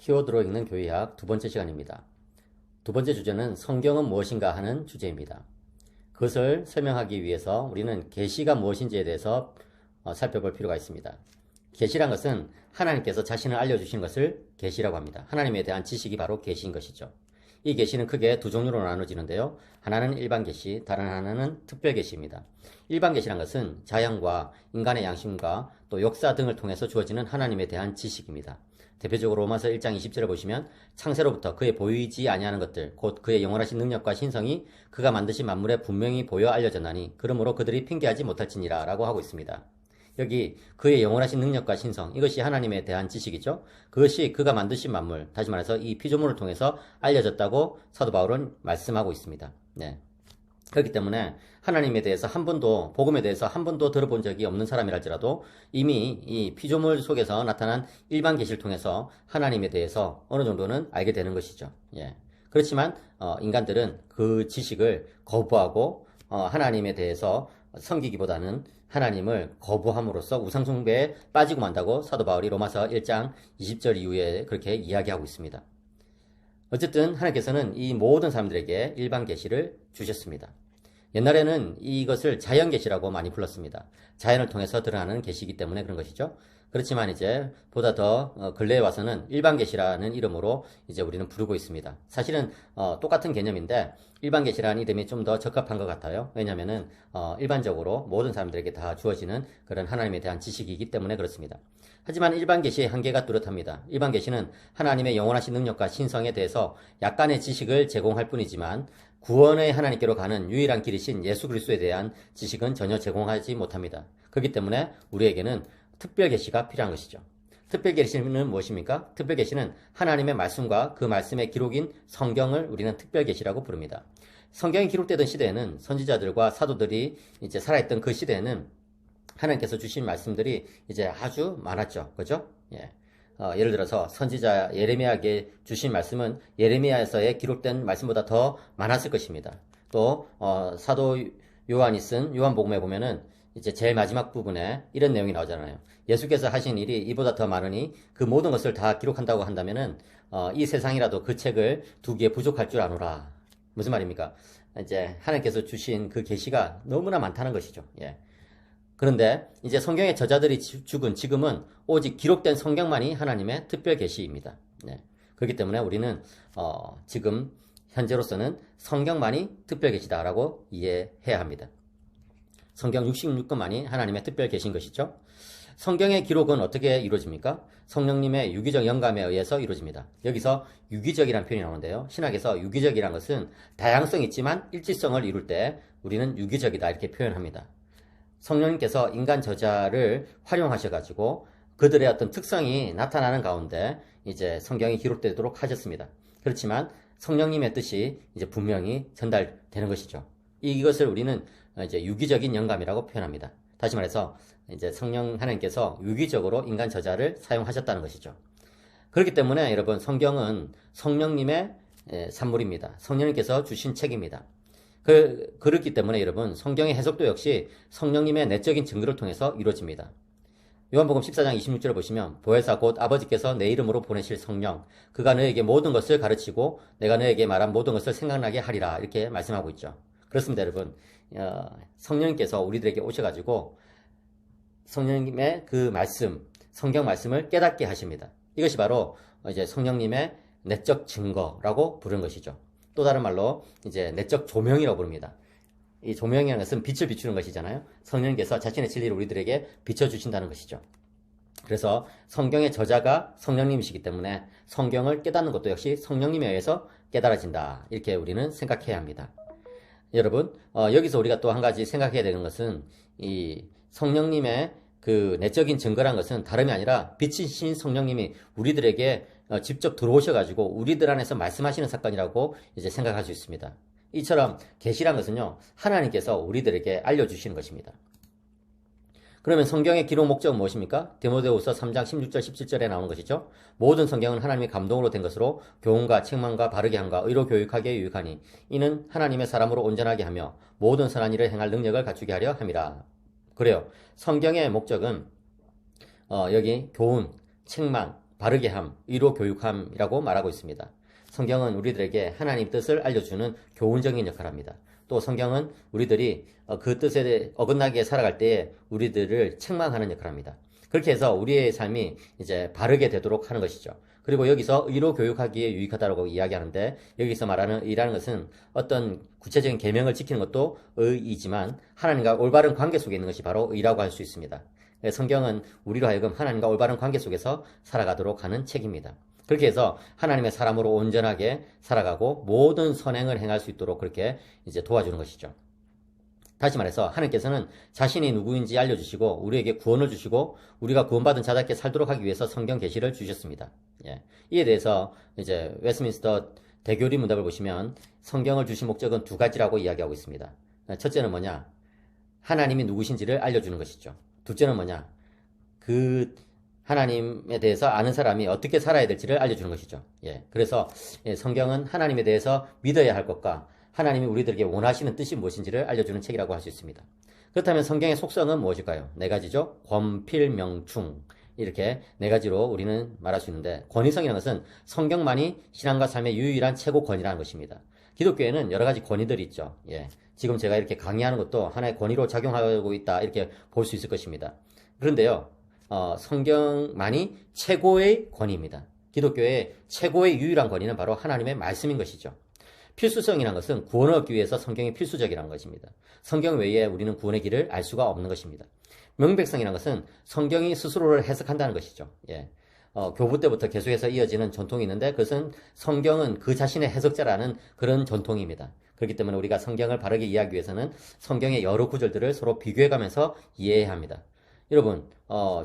키워드로 읽는 교의학 두 번째 시간입니다. 두 번째 주제는 성경은 무엇인가 하는 주제입니다. 그것을 설명하기 위해서 우리는 계시가 무엇인지에 대해서 살펴볼 필요가 있습니다. 계시란 것은 하나님께서 자신을 알려주신 것을 계시라고 합니다. 하나님에 대한 지식이 바로 계시인 것이죠. 이 계시는 크게 두 종류로 나눠지는데요. 하나는 일반 계시, 다른 하나는 특별 계시입니다. 일반 계시란 것은 자연과 인간의 양심과 또 역사 등을 통해서 주어지는 하나님에 대한 지식입니다. 대표적으로 로마서 1장 20절을 보시면 창세로부터 그의 보이지 아니하는 것들 곧 그의 영원하신 능력과 신성이 그가 만드신 만물에 분명히 보여 알려졌나니 그러므로 그들이 핑계하지 못할지니라 라고 하고 있습니다. 여기 그의 영원하신 능력과 신성, 이것이 하나님에 대한 지식이죠. 그것이 그가 만드신 만물, 다시 말해서 이 피조물을 통해서 알려졌다고 사도 바울은 말씀하고 있습니다. 네. 그렇기 때문에 하나님에 대해서 한 번도, 복음에 대해서 한 번도 들어본 적이 없는 사람이랄지라도 이미 이 피조물 속에서 나타난 일반 계시를 통해서 하나님에 대해서 어느 정도는 알게 되는 것이죠. 예. 그렇지만 인간들은 그 지식을 거부하고 하나님에 대해서 섬기기보다는 하나님을 거부함으로써 우상숭배에 빠지고 만다고 사도 바울이 로마서 1장 20절 이후에 그렇게 이야기하고 있습니다. 어쨌든 하나님께서는 이 모든 사람들에게 일반 계시를 주셨습니다. 옛날에는 이것을 자연 계시라고 많이 불렀습니다. 자연을 통해서 드러나는 계시이기 때문에 그런 것이죠. 그렇지만 이제 보다 더 근래에 와서는 일반 계시라는 이름으로 이제 우리는 부르고 있습니다. 사실은 똑같은 개념인데 일반 계시라는 이름이 좀 더 적합한 것 같아요. 왜냐하면은 일반적으로 모든 사람들에게 다 주어지는 그런 하나님에 대한 지식이기 때문에 그렇습니다. 하지만 일반 계시의 한계가 뚜렷합니다. 일반 계시는 하나님의 영원하신 능력과 신성에 대해서 약간의 지식을 제공할 뿐이지만 구원의 하나님께로 가는 유일한 길이신 예수 그리스도에 대한 지식은 전혀 제공하지 못합니다. 그렇기 때문에 우리에게는 특별 계시가 필요한 것이죠. 특별 계시는 무엇입니까? 특별 계시는 하나님의 말씀과 그 말씀의 기록인 성경을 우리는 특별 계시라고 부릅니다. 성경이 기록되던 시대에는 선지자들과 사도들이 이제 살아있던 그 시대에는 하나님께서 주신 말씀들이 이제 아주 많았죠. 그죠? 예. 예를 들어서 선지자 예레미야에게 주신 말씀은 예레미야에서의 기록된 말씀보다 더 많았을 것입니다. 또 사도 요한이 쓴 요한복음에 보면은 이제 제일 마지막 부분에 이런 내용이 나오잖아요. 예수께서 하신 일이 이보다 더 많으니 그 모든 것을 다 기록한다고 한다면은 이 세상이라도 그 책을 두기에 부족할 줄 아노라. 무슨 말입니까? 이제 하나님께서 주신 그 계시가 너무나 많다는 것이죠. 예. 그런데 이제 성경의 저자들이 죽은 지금은 오직 기록된 성경만이 하나님의 특별 계시입니다. 네. 그렇기 때문에 우리는 지금 현재로서는 성경만이 특별 계시다라고 이해해야 합니다. 성경 66권만이 하나님의 특별 계신 것이죠. 성경의 기록은 어떻게 이루어집니까? 성령님의 유기적 영감에 의해서 이루어집니다. 여기서 유기적이라는 표현이 나오는데요. 신학에서 유기적이라는 것은 다양성이 있지만 일치성을 이룰 때 우리는 유기적이다 이렇게 표현합니다. 성령님께서 인간 저자를 활용하셔가지고 그들의 어떤 특성이 나타나는 가운데 이제 성경이 기록되도록 하셨습니다. 그렇지만 성령님의 뜻이 이제 분명히 전달되는 것이죠. 이것을 우리는 이제 유기적인 영감이라고 표현합니다. 다시 말해서 이제 성령 하나님께서 유기적으로 인간 저자를 사용하셨다는 것이죠. 그렇기 때문에 여러분 성경은 성령님의 산물입니다. 성령님께서 주신 책입니다. 그렇기 때문에 여러분 성경의 해석도 역시 성령님의 내적인 증거를 통해서 이루어집니다. 요한복음 14장 26절을 보시면 보혜사 곧 아버지께서 내 이름으로 보내실 성령 그가 너에게 모든 것을 가르치고 내가 너에게 말한 모든 것을 생각나게 하리라 이렇게 말씀하고 있죠. 그렇습니다. 여러분 성령님께서 우리들에게 오셔가지고 성령님의 그 말씀 성경 말씀을 깨닫게 하십니다. 이것이 바로 이제 성령님의 내적 증거라고 부르는 것이죠. 또 다른 말로 이제 내적 조명이라고 부릅니다. 이 조명이라는 것은 빛을 비추는 것이잖아요. 성령님께서 자신의 진리를 우리들에게 비춰주신다는 것이죠. 그래서 성경의 저자가 성령님이시기 때문에 성경을 깨닫는 것도 역시 성령님에 의해서 깨달아진다. 이렇게 우리는 생각해야 합니다. 여러분 여기서 우리가 또 한 가지 생각해야 되는 것은 이 성령님의 그 내적인 증거란 것은 다름이 아니라 빛이신 성령님이 우리들에게 직접 들어오셔가지고 우리들 안에서 말씀하시는 사건이라고 이제 생각할 수 있습니다. 이처럼 계시란 것은요 하나님께서 우리들에게 알려주시는 것입니다. 그러면 성경의 기록 목적은 무엇입니까? 디모데후서 3장 16절 17절에 나오는 것이죠. 모든 성경은 하나님의 감동으로 된 것으로 교훈과 책망과 바르게 함과 의로 교육하기에 유익하니 이는 하나님의 사람으로 온전하게 하며 모든 선한 일을 행할 능력을 갖추게 하려 함이라. 그래요. 성경의 목적은 여기 교훈, 책망, 바르게 함, 의로 교육함이라고 말하고 있습니다. 성경은 우리들에게 하나님 뜻을 알려주는 교훈적인 역할을 합니다. 또 성경은 우리들이 그 뜻에 어긋나게 살아갈 때에 우리들을 책망하는 역할을 합니다. 그렇게 해서 우리의 삶이 이제 바르게 되도록 하는 것이죠. 그리고 여기서 의로 교육하기에 유익하다고 이야기하는데, 여기서 말하는 의라는 것은 어떤 구체적인 계명을 지키는 것도 의이지만 하나님과 올바른 관계 속에 있는 것이 바로 의라고 할 수 있습니다. 성경은 우리로 하여금 하나님과 올바른 관계 속에서 살아가도록 하는 책입니다. 그렇게 해서 하나님의 사람으로 온전하게 살아가고 모든 선행을 행할 수 있도록 그렇게 이제 도와주는 것이죠. 다시 말해서 하나님께서는 자신이 누구인지 알려주시고 우리에게 구원을 주시고 우리가 구원받은 자답게 살도록 하기 위해서 성경 계시를 주셨습니다. 예. 이에 대해서 이제 웨스트민스터 대교리 문답을 보시면 성경을 주신 목적은 두 가지라고 이야기하고 있습니다. 첫째는 뭐냐? 하나님이 누구신지를 알려주는 것이죠. 둘째는 뭐냐? 그 하나님에 대해서 아는 사람이 어떻게 살아야 될지를 알려주는 것이죠. 예. 그래서 성경은 하나님에 대해서 믿어야 할 것과 하나님이 우리들에게 원하시는 뜻이 무엇인지를 알려주는 책이라고 할 수 있습니다. 그렇다면 성경의 속성은 무엇일까요? 네 가지죠. 권필명충. 이렇게 네 가지로 우리는 말할 수 있는데, 권위성이라는 것은 성경만이 신앙과 삶의 유일한 최고 권위라는 것입니다. 기독교에는 여러 가지 권위들이 있죠. 예. 지금 제가 이렇게 강의하는 것도 하나의 권위로 작용하고 있다, 이렇게 볼 수 있을 것입니다. 그런데요, 성경만이 최고의 권위입니다. 기독교의 최고의 유일한 권위는 바로 하나님의 말씀인 것이죠. 필수성이라는 것은 구원을 얻기 위해서 성경이 필수적이라는 것입니다. 성경 외에 우리는 구원의 길을 알 수가 없는 것입니다. 명백성이라는 것은 성경이 스스로를 해석한다는 것이죠. 예. 교부 때부터 계속해서 이어지는 전통이 있는데, 그것은 성경은 그 자신의 해석자라는 그런 전통입니다. 그렇기 때문에 우리가 성경을 바르게 이해하기 위해서는 성경의 여러 구절들을 서로 비교해가면서 이해해야 합니다. 여러분,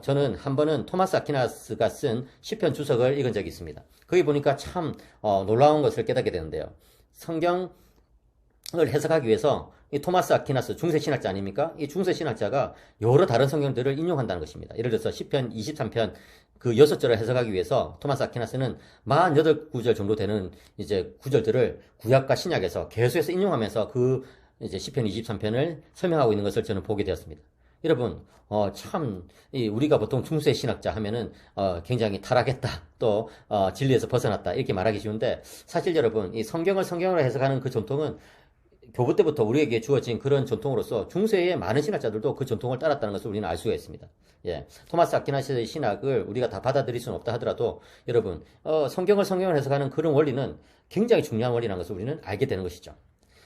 저는 한 번은 토마스 아퀴나스가 쓴 시편 주석을 읽은 적이 있습니다. 거기 보니까 참 놀라운 것을 깨닫게 되는데요. 성경을 해석하기 위해서 이 토마스 아퀴나스 중세신학자 아닙니까? 이 중세신학자가 여러 다른 성경들을 인용한다는 것입니다. 예를 들어서 시편 23편 그 6절을 해석하기 위해서 토마스 아퀴나스는 48구절 정도 되는 이제 구절들을 구약과 신약에서 계속해서 인용하면서 그 이제 시편 23편을 설명하고 있는 것을 저는 보게 되었습니다. 여러분, 참, 우리가 보통 중세 신학자 하면은, 굉장히 타락했다, 또, 진리에서 벗어났다, 이렇게 말하기 쉬운데, 사실 여러분, 이 성경으로 해석하는 그 전통은 교부 때부터 우리에게 주어진 그런 전통으로서 중세의 많은 신학자들도 그 전통을 따랐다는 것을 우리는 알 수가 있습니다. 예. 토마스 아퀴나스의 신학을 우리가 다 받아들일 수는 없다 하더라도, 여러분, 성경을 해석하는 그런 원리는 굉장히 중요한 원리라는 것을 우리는 알게 되는 것이죠.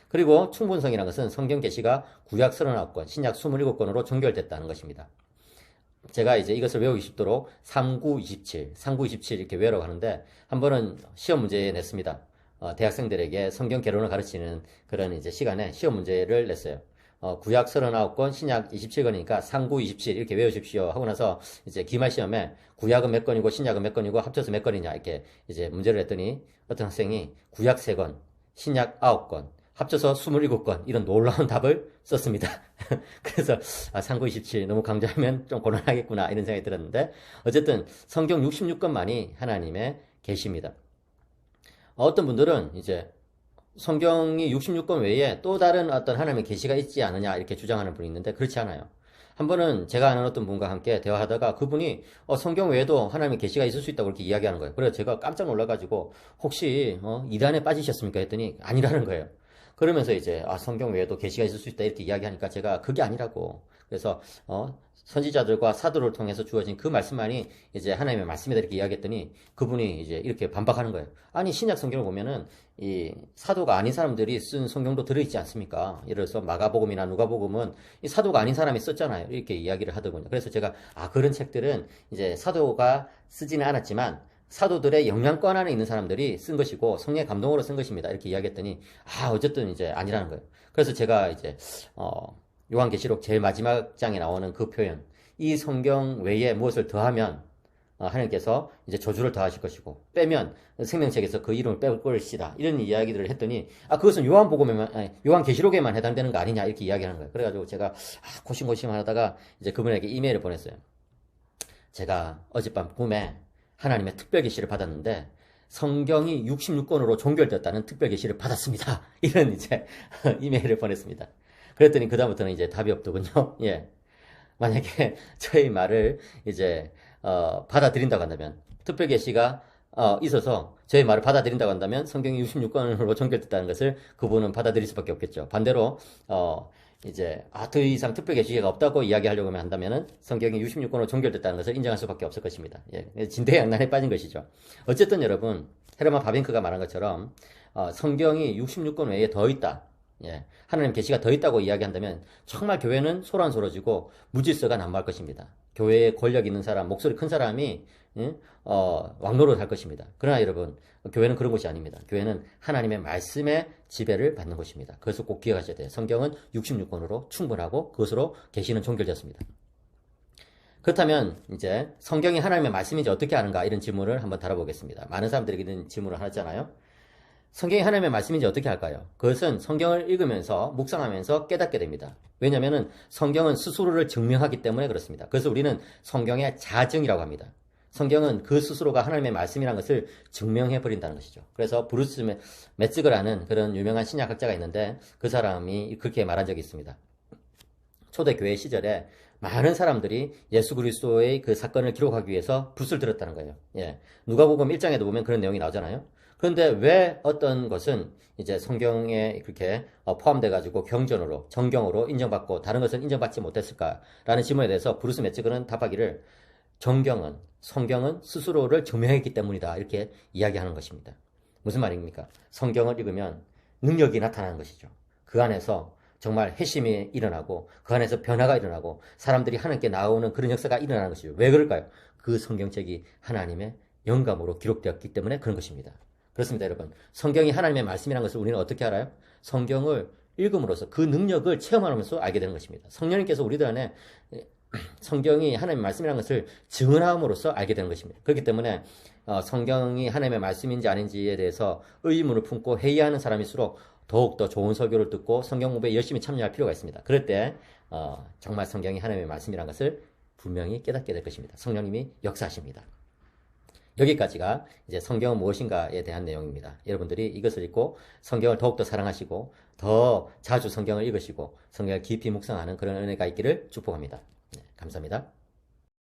그리고 충분성이라는 것은 성경 계시가 구약 39권, 신약 27권으로 종결됐다는 것입니다. 제가 이제 이것을 외우기 쉽도록 3927 이렇게 외우라고 하는데, 한 번은 시험 문제에 냈습니다. 대학생들에게 성경 개론을 가르치는 그런 이제 시간에 시험 문제를 냈어요. 구약 39권, 신약 27권이니까 3927 이렇게 외우십시오 하고 나서 이제 기말 시험에 구약은 몇 권이고 신약은 몇 권이고 합쳐서 몇 권이냐 이렇게 이제 문제를 했더니 어떤 학생이 구약 3권, 신약 9권, 합쳐서 27권 이런 놀라운 답을 썼습니다. 그래서 3927 너무 강조하면 좀 곤란하겠구나 이런 생각이 들었는데, 어쨌든 성경 66권만이 하나님의 계시입니다. 어떤 분들은 이제 성경이 66권 외에 또 다른 어떤 하나님의 계시가 있지 않느냐 이렇게 주장하는 분이 있는데, 그렇지 않아요. 한 번은 제가 아는 어떤 분과 함께 대화하다가 그분이 성경 외에도 하나님의 계시가 있을 수 있다고 그렇게 이야기하는 거예요. 그래서 제가 깜짝 놀라가지고 혹시 이단에 빠지셨습니까 했더니 아니라는 거예요. 그러면서 이제 성경 외에도 계시가 있을 수 있다 이렇게 이야기하니까 제가 그게 아니라고, 그래서 선지자들과 사도를 통해서 주어진 그 말씀만이 이제 하나님의 말씀이다 이렇게 이야기했더니 그분이 이제 이렇게 반박하는 거예요. 아니, 신약 성경을 보면은 이 사도가 아닌 사람들이 쓴 성경도 들어있지 않습니까? 예를 들어서 마가복음이나 누가복음은 이 사도가 아닌 사람이 썼잖아요. 이렇게 이야기를 하더군요. 그래서 제가 그런 책들은 이제 사도가 쓰지는 않았지만 사도들의 영향권 안에 있는 사람들이 쓴 것이고 성령의 감동으로 쓴 것입니다. 이렇게 이야기했더니 어쨌든 이제 아니라는 거예요. 그래서 제가 이제 요한계시록 제일 마지막 장에 나오는 그 표현, 이 성경 외에 무엇을 더하면 하나님께서 이제 저주를 더하실 것이고 빼면 생명책에서 그 이름을 빼올 것이다 이런 이야기들을 했더니 그것은 요한계시록에만 해당되는 거 아니냐 이렇게 이야기하는 거예요. 그래가지고 제가 고심고심 하다가 이제 그분에게 이메일을 보냈어요. 제가 어젯밤 꿈에 하나님의 특별 계시를 받았는데 성경이 66권으로 종결되었다는 특별 계시를 받았습니다. 이런 이제 이메일을 보냈습니다. 그랬더니 그다음부터는 이제 답이 없더군요. 예. 만약에 저의 말을 이제 받아들인다고 한다면 특별 계시가 있어서 저의 말을 받아들인다고 한다면 성경이 66권으로 종결됐다는 것을 그분은 받아들일 수밖에 없겠죠. 반대로 이제 더 이상 특별 계시가 없다고 이야기하려고 한다면은 성경이 66권으로 종결됐다는 것을 인정할 수밖에 없을 것입니다. 예, 진퇴양난에 빠진 것이죠. 어쨌든 여러분 헤르만 바빙크가 말한 것처럼 성경이 66권 외에 더 있다. 예, 하나님 계시가 더 있다고 이야기한다면 정말 교회는 소란스러워지고 무질서가 난무할 것입니다. 교회에 권력 있는 사람, 목소리 큰 사람이 왕노릇 할 것입니다. 그러나 여러분, 교회는 그런 곳이 아닙니다. 교회는 하나님의 말씀의 지배를 받는 곳입니다. 그것을 꼭 기억하셔야 돼요. 성경은 66권으로 충분하고 그것으로 계시는 종결되었습니다. 그렇다면 이제 성경이 하나님의 말씀인지 어떻게 아는가 이런 질문을 한번 다뤄보겠습니다. 많은 사람들에게 이런 질문을 하잖아요. 성경이 하나님의 말씀인지 어떻게 할까요? 그것은 성경을 읽으면서 묵상하면서 깨닫게 됩니다. 왜냐하면 성경은 스스로를 증명하기 때문에 그렇습니다. 그래서 우리는 성경의 자증이라고 합니다. 성경은 그 스스로가 하나님의 말씀이라는 것을 증명해 버린다는 것이죠. 그래서 브루스 메츠거라는 그런 유명한 신약학자가 있는데 그 사람이 그렇게 말한 적이 있습니다. 초대교회 시절에 많은 사람들이 예수 그리스도의 그 사건을 기록하기 위해서 붓을 들었다는 거예요. 예. 누가복음 1장에도 보면 그런 내용이 나오잖아요. 그런데 왜 어떤 것은 이제 성경에 그렇게 포함돼 가지고 경전으로 정경으로 인정받고 다른 것은 인정받지 못했을까라는 질문에 대해서 브루스 메츠거는 답하기를 성경은 스스로를 증명했기 때문이다 이렇게 이야기하는 것입니다. 무슨 말입니까? 성경을 읽으면 능력이 나타나는 것이죠. 그 안에서 정말 회심이 일어나고 그 안에서 변화가 일어나고 사람들이 하나님께 나오는 그런 역사가 일어나는 것이죠. 왜 그럴까요? 그 성경책이 하나님의 영감으로 기록되었기 때문에 그런 것입니다. 그렇습니다, 여러분. 성경이 하나님의 말씀이라는 것을 우리는 어떻게 알아요? 성경을 읽음으로써 그 능력을 체험하면서 알게 되는 것입니다. 성령님께서 우리들 안에 성경이 하나님의 말씀이라는 것을 증언함으로써 알게 되는 것입니다. 그렇기 때문에 성경이 하나님의 말씀인지 아닌지에 대해서 의문을 품고 회의하는 사람일수록 더욱더 좋은 설교를 듣고 성경 공부에 열심히 참여할 필요가 있습니다. 그럴 때 정말 성경이 하나님의 말씀이라는 것을 분명히 깨닫게 될 것입니다. 성령님이 역사하십니다. 여기까지가 이제 성경은 무엇인가에 대한 내용입니다. 여러분들이 이것을 읽고 성경을 더욱더 사랑하시고 더 자주 성경을 읽으시고 성경을 깊이 묵상하는 그런 은혜가 있기를 축복합니다. 네, 감사합니다.